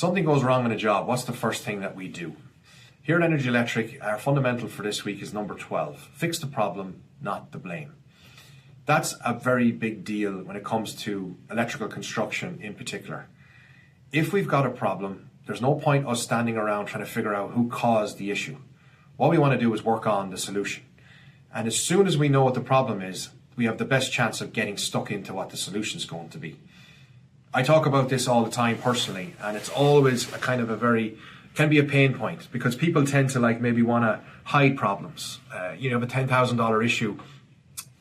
Something goes wrong in a job, what's the first thing that we do? Here at Energy Electric, our fundamental for this week is number 12. Fix the problem, not the blame. That's a very big deal when it comes to electrical construction in particular. If we've got a problem, there's no point us standing around trying to figure out who caused the issue. What we want to do is work on the solution. And as soon as we know what the problem is, we have the best chance of getting stuck into what the solution is going to be. I talk about this all the time personally, and it's always a kind of can be a pain point because people tend to maybe want to hide problems. You have a $10,000 issue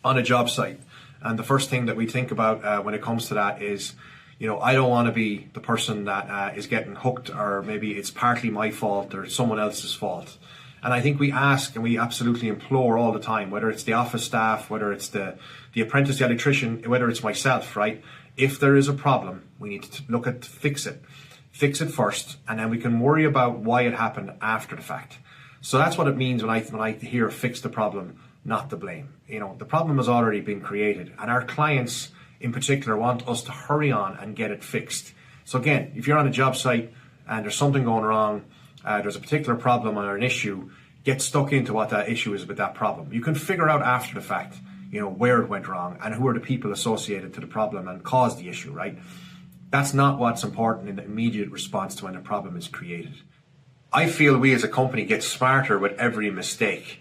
on a job site, and the first thing that we think about when it comes to that is, I don't want to be the person that is getting hooked, or maybe it's partly my fault or someone else's fault. And I think we ask and we absolutely implore all the time, whether it's the office staff, whether it's the apprentice, the electrician, whether it's myself, right? If there is a problem, we need to look at fix it first, and then we can worry about why it happened after the fact. So that's what it means when I hear fix the problem, not the blame. The problem has already been created, and our clients in particular want us to hurry on and get it fixed. So again, if you're on a job site and there's something going wrong, there's a particular problem or an issue, get stuck into what that issue is with that problem. You can figure out after the fact, where it went wrong and who are the people associated to the problem and caused the issue, right? That's not what's important in the immediate response to when a problem is created. I feel we as a company get smarter with every mistake,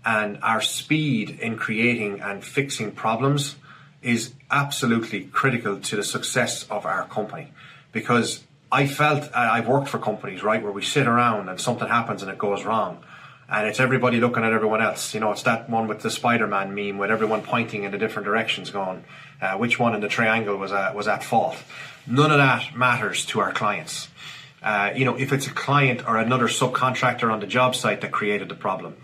and our speed in creating and fixing problems is absolutely critical to the success of our company. Because I've worked for companies, right, where we sit around and something happens and it goes wrong. And it's everybody looking at everyone else. It's that one with the Spider-Man meme with everyone pointing in the different directions going, which one in the triangle was at fault. None of that matters to our clients. If it's a client or another subcontractor on the job site that created the problem,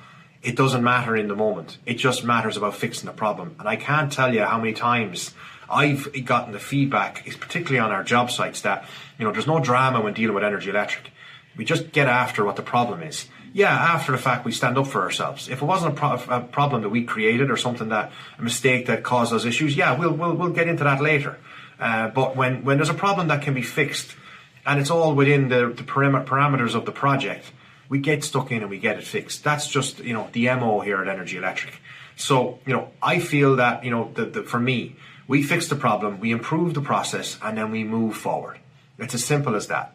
it doesn't matter in the moment. It just matters about fixing the problem. And I can't tell you how many times I've gotten the feedback, particularly on our job sites, that there's no drama when dealing with Energy Electric. We just get after what the problem is. Yeah, after the fact, we stand up for ourselves. If it wasn't a problem that we created or a mistake that caused those issues, yeah, we'll get into that later. But when there's a problem that can be fixed and it's all within the parameters of the project, we get stuck in and we get it fixed. That's just, the MO here at Energy Electric. So, I feel that, for me, we fix the problem, we improve the process, and then we move forward. It's as simple as that.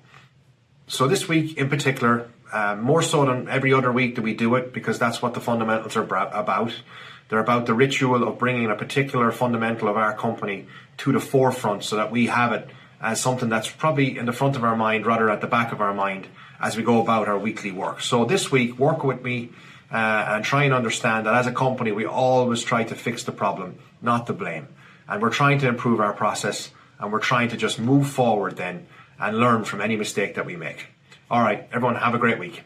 So this week in particular, more so than every other week that we do it, because that's what the fundamentals are about. They're about the ritual of bringing a particular fundamental of our company to the forefront so that we have it as something that's probably in the front of our mind rather at the back of our mind as we go about our weekly work. So this week, work with me and try and understand that as a company, we always try to fix the problem, not the blame. And we're trying to improve our process, and we're trying to just move forward then and learn from any mistake that we make. All right, everyone, have a great week.